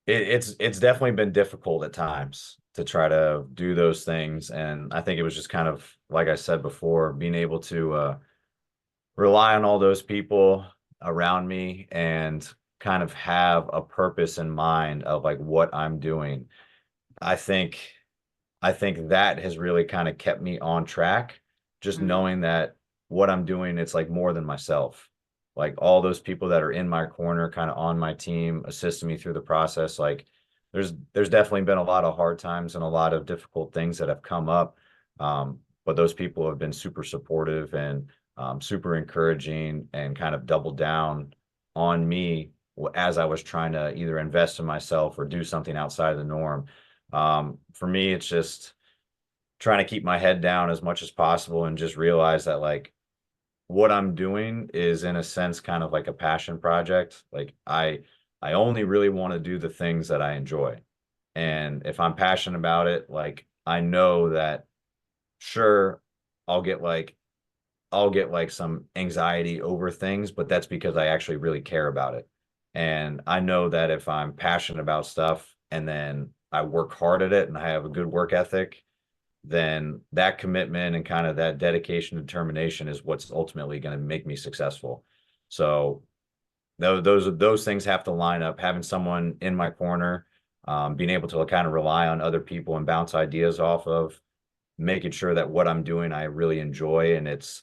it's definitely been difficult at times to try to do those things. And I think it was just kind of like I said before, being able to rely on all those people around me and kind of have a purpose in mind of like what I'm doing. I think I think that has really kind of kept me on track, just knowing that what I'm doing, it's like more than myself. Like all those people that are in my corner, kind of on my team, assisting me through the process. Like there's definitely been a lot of hard times and a lot of difficult things that have come up. But those people have been super supportive and super encouraging and kind of doubled down on me as I was trying to either invest in myself or do something outside of the norm. For me, it's just trying to keep my head down as much as possible and just realize that like what I'm doing is in a sense kind of like a passion project. Like I only really want to do the things that I enjoy. And if I'm passionate about it, like I know that sure I'll get like I'll get like some anxiety over things, but that's because I actually really care about it. And I know that if I'm passionate about stuff and then I work hard at it and I have a good work ethic, then that commitment and kind of that dedication and determination is what's ultimately going to make me successful. So those things have to line up. Having someone in my corner, being able to kind of rely on other people and bounce ideas off of, making sure that what I'm doing I really enjoy and it's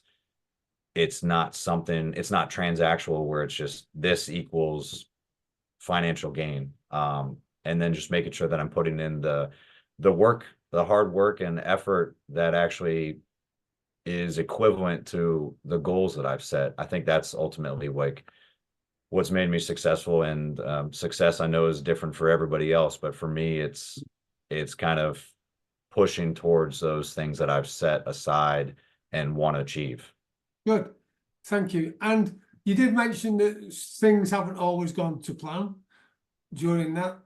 not transactional where it's just this equals financial gain. And then just making sure that I'm putting in the work, the hard work and effort that actually is equivalent to the goals that I've set. I think that's ultimately like what's made me successful. And success I know is different for everybody else, but for me, it's kind of pushing towards those things that I've set aside and want to achieve. Good. Thank you. And you did mention that things haven't always gone to plan during that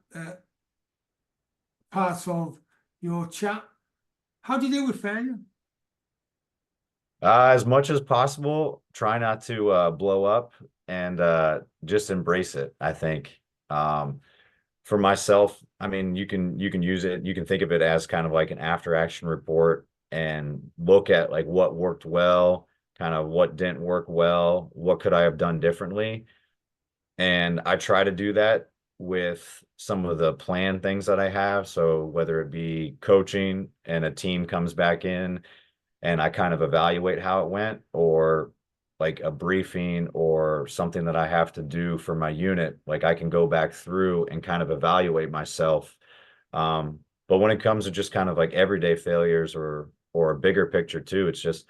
part of your chat. How do you deal with failure? As much as possible, try not to blow up and just embrace it. I think for myself, I mean, you can use it. You can think of it as kind of like an after action report and look at like what worked well, kind of what didn't work well, what could I have done differently. And I try to do that with some of the planned things that I have. So whether it be coaching and a team comes back in and I kind of evaluate how it went, or like a briefing or something that I have to do for my unit, like I can go back through and kind of evaluate myself. But when it comes to just kind of like everyday failures or a bigger picture too, it's just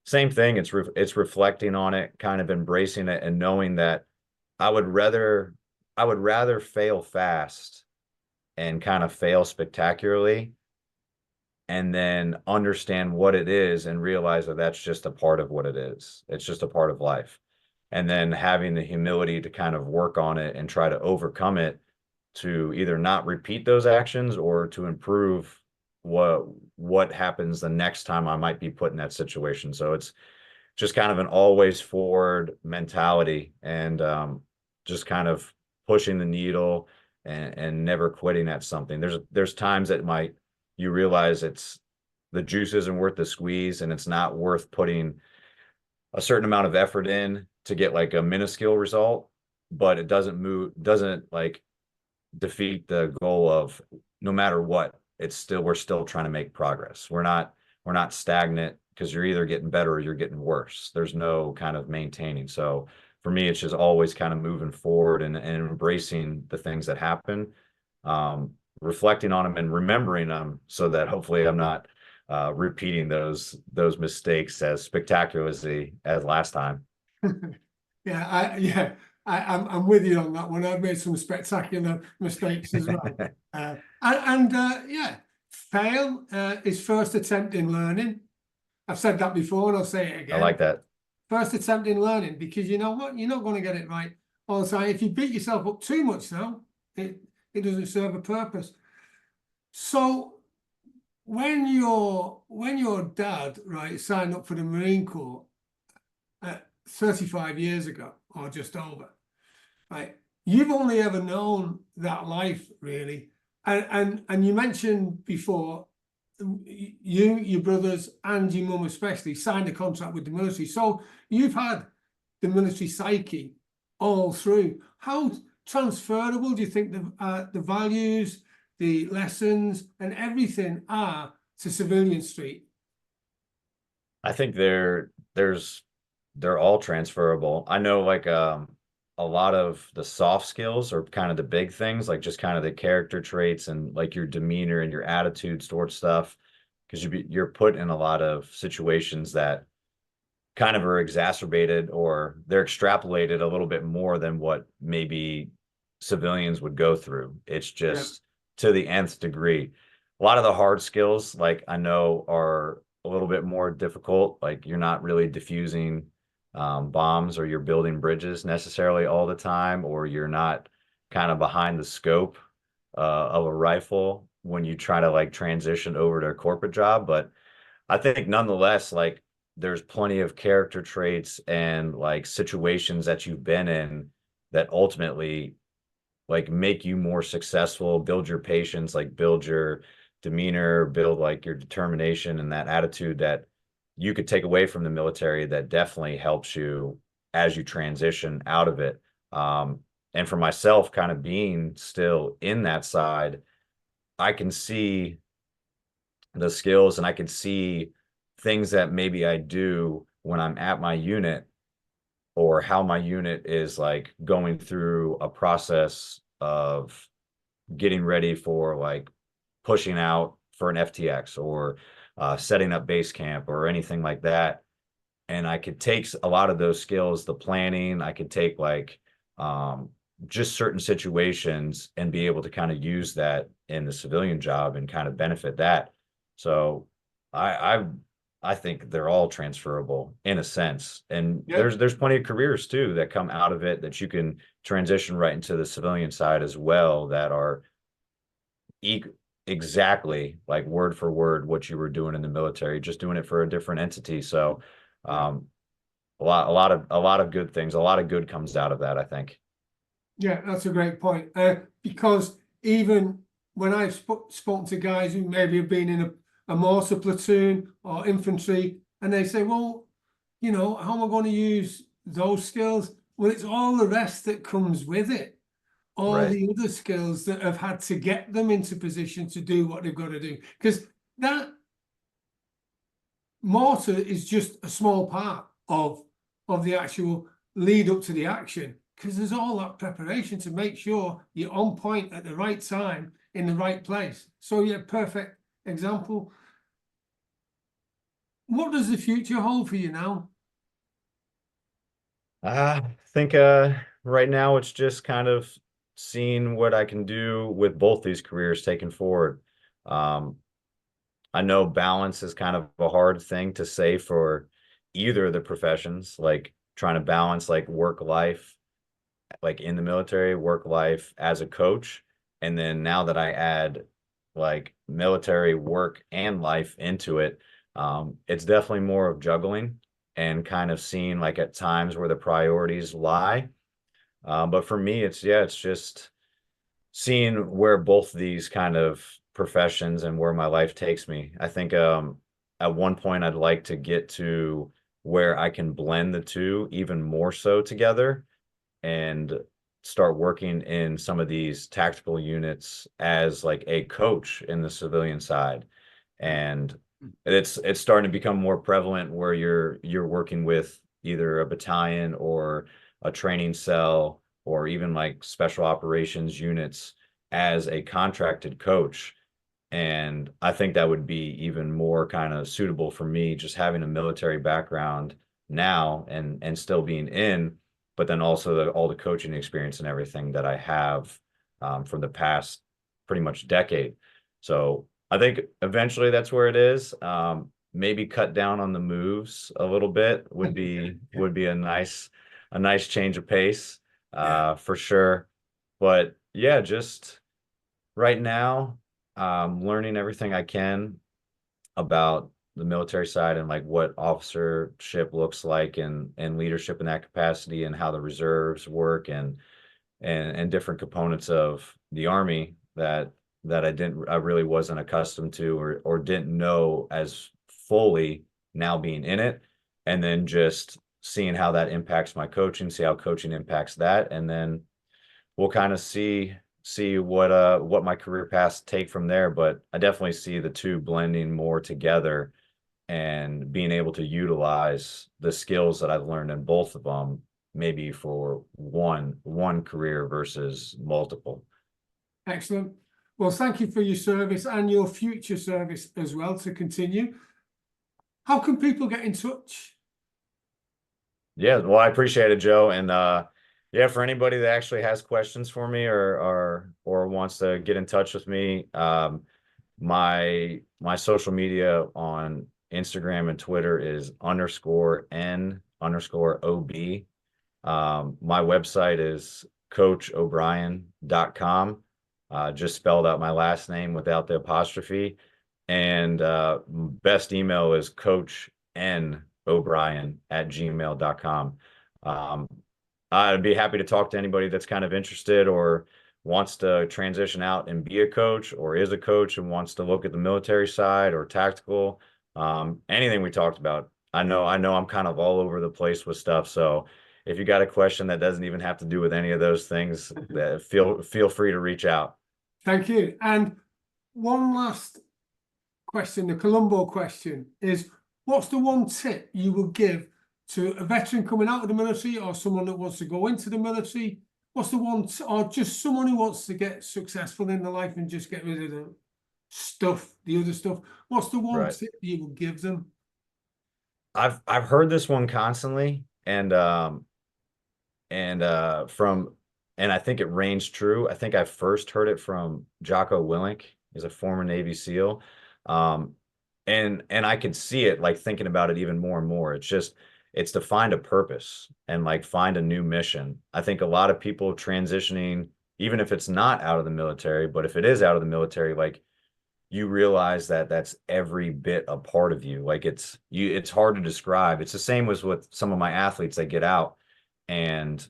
same thing. It's reflecting on it, kind of embracing it, and knowing that I would rather I would rather fail fast and kind of fail spectacularly and then understand what it is and realize that that's just a part of what it is. It's just a part of life. And then having the humility to kind of work on it and try to overcome it, to either not repeat those actions or to improve what happens the next time I might be put in that situation. So it's just kind of an always forward mentality, and just kind of pushing the needle and never quitting at something. There's times that you realize it's the juice isn't worth the squeeze, and it's not worth putting a certain amount of effort in to get like a minuscule result, but it doesn't like defeat the goal of, no matter what, we're still trying to make progress. We're not stagnant, because you're either getting better or you're getting worse. There's no kind of maintaining. So for me, it's just always kind of moving forward and embracing the things that happen, reflecting on them and remembering them, so that hopefully I'm not repeating those mistakes as spectacularly as last time. I'm with you on that one. I've made some spectacular mistakes as well. Fail is first attempt in learning. I've said that before, and I'll say it again. I like that. First attempt in learning, because you know what? You're not going to get it right all the time. If you beat yourself up too much, though, it doesn't serve a purpose. So when your dad, right, signed up for the Marine Corps 35 years ago, or just over, right, you've only ever known that life, really. And you mentioned before, you, your brothers, and your mum especially signed a contract with the military. So you've had the military psyche all through. How transferable do you think the values, the lessons, and everything are to Civilian Street? I think they're all transferable. I know, like, a lot of the soft skills are kind of the big things, like just kind of the character traits and like your demeanor and your attitudes towards stuff, because you're put in a lot of situations that kind of are exacerbated, or they're extrapolated a little bit more than what maybe civilians would go through. It's just to the nth degree. A lot of the hard skills, like, I know, are a little bit more difficult. Like, you're not really diffusing bombs, or you're building bridges necessarily all the time, or you're not kind of behind the scope of a rifle when you try to like transition over to a corporate job. But I think nonetheless, like, there's plenty of character traits and like situations that you've been in that ultimately like make you more successful, build your patience, like build your demeanor, build like your determination and that attitude that you could take away from the military, that definitely helps you as you transition out of it. And for myself, kind of being still in that side, I can see the skills and I can see things that maybe I do when I'm at my unit, or how my unit is like going through a process of getting ready for like pushing out for an FTX, or setting up base camp or anything like that. And I could take a lot of those skills, the planning, I could take like just certain situations and be able to kind of use that in the civilian job and kind of benefit that. So I think they're all transferable in a sense. And there's plenty of careers too that come out of it that you can transition right into the civilian side as well, that are exactly like word for word what you were doing in the military, just doing it for a different entity. So a lot of good things, a lot of good comes out of that, I think. Yeah, that's a great point. Because even when I've spoken to guys who maybe have been in a mortar platoon or infantry, and they say, well, you know, how am I going to use those skills? Well, it's all the rest that comes with it. all Right. the other skills that have had to get them into position to do what they've got to do. Because that mortar is just a small part of the actual lead up to the action. Because there's all that preparation to make sure you're on point at the right time in the right place. So yeah, perfect example. What does the future hold for you now? I think right now it's just kind of seeing what I can do with both these careers taken forward. Um, I know balance is kind of a hard thing to say for either of the professions, like trying to balance like work life, like in the military, work life as a coach. And then now that I add like military work and life into it, it's definitely more of juggling and kind of seeing like at times where the priorities lie. But for me, it's just seeing where both these kind of professions and where my life takes me. I think at one point I'd like to get to where I can blend the two even more so together and start working in some of these tactical units as like a coach in the civilian side. And it's starting to become more prevalent where you're working with either a battalion or a training cell or even like special operations units as a contracted coach. And I think that would be even more kind of suitable for me, just having a military background now and still being in, but then also all the coaching experience and everything that I have from the past pretty much decade. So I think eventually that's where it is. Maybe cut down on the moves a little bit would be a nice change of pace Yeah. for sure. But yeah, just right now, learning everything I can about the military side and like what officership looks like and leadership in that capacity and how the reserves work and different components of the Army that I really wasn't accustomed to or didn't know as fully now being in it. And then just seeing how that impacts my coaching, see how coaching impacts that, and then we'll kind of see what my career paths take from there. But I definitely see the two blending more together and being able to utilize the skills that I've learned in both of them, maybe for one career versus multiple. Excellent. Well, thank you for your service and your future service as well to continue. How can people get in touch? Yeah, well, I appreciate it, Joe. And yeah, for anybody that actually has questions for me or wants to get in touch with me, my social media on Instagram and Twitter is _N_OB. My website is coachobrien.com. Just spelled out my last name without the apostrophe. And best email is coachnobrien@gmail.com. Um, I'd be happy to talk to anybody that's kind of interested or wants to transition out and be a coach or is a coach and wants to look at the military side or tactical. Anything we talked about. I know I'm kind of all over the place with stuff. So if you got a question that doesn't even have to do with any of those things, feel free to reach out. Thank you. And one last question, the Columbo question is, what's the one tip you would give to a veteran coming out of the military or someone that wants to go into the military? What's the one, or just someone who wants to get successful in their life and just get rid of the stuff, the other stuff? What's the one Right. tip you would give them? I've heard this one constantly from and I think it reigns true. I think I first heard it from Jocko Willink. He's a former Navy SEAL. Um, and I could see it like thinking about it even more and more. It's to find a purpose and like find a new mission. I think a lot of people transitioning, even if it's not out of the military, but if it is out of the military, like you realize that that's every bit a part of you. Like it's hard to describe. It's the same as with some of my athletes that get out and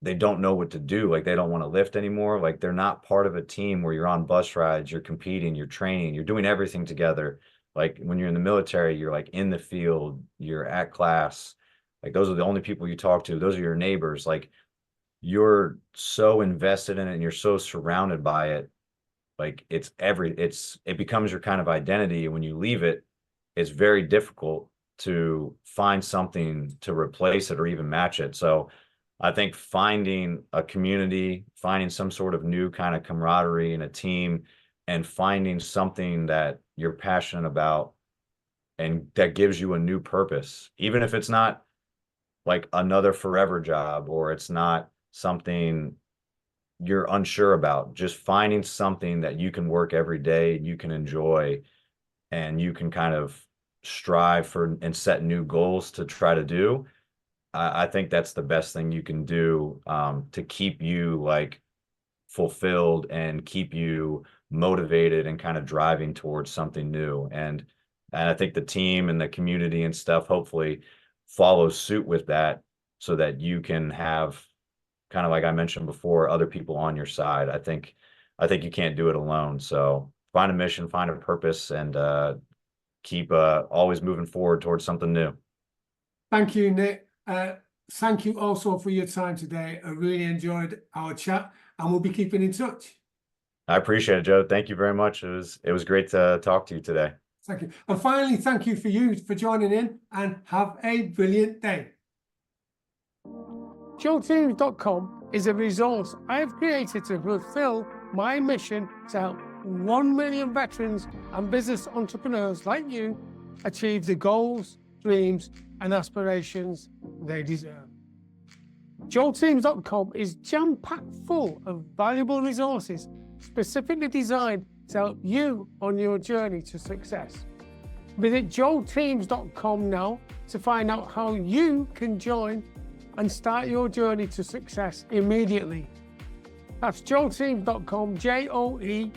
they don't know what to do. Like they don't want to lift anymore. Like they're not part of a team where you're on bus rides, you're competing, you're training, you're doing everything together. Like when you're in the military, you're like in the field, you're at class. Like those are the only people you talk to. Those are your neighbors. Like you're so invested in it and you're so surrounded by it, like it becomes your kind of identity. And when you leave it, it's very difficult to find something to replace it or even match it. So I think finding a community, finding some sort of new kind of camaraderie in a team, and finding something that you're passionate about and that gives you a new purpose, even if it's not like another forever job or it's not something you're unsure about, just finding something that you can work every day, you can enjoy, and you can kind of strive for and set new goals to try to do. I think that's the best thing you can do, to keep you like fulfilled and keep you motivated and kind of driving towards something new. And I think the team and the community and stuff hopefully follows suit with that, so that you can have, kind of like I mentioned before, other people on your side. I think you can't do it alone. So find a mission, find a purpose, and keep always moving forward towards something new. Thank you, Nick. Thank you also for your time today. I really enjoyed our chat, and we'll be keeping in touch. I appreciate it, Joe. Thank you very much. It was great to talk to you today. Thank you. And finally, thank you for joining in, and have a brilliant day. JoeTeams.com is a resource I have created to fulfill my mission to help 1 million veterans and business entrepreneurs like you achieve the goals, dreams, and aspirations they deserve. JoeTeams.com is jam-packed full of valuable resources specifically designed to help you on your journey to success. Visit JoeTeams.com now to find out how you can join and start your journey to success immediately. That's JoeTeams.com, JoeTeams,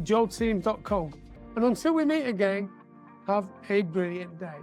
JoeTeams.com. And until we meet again, have a brilliant day.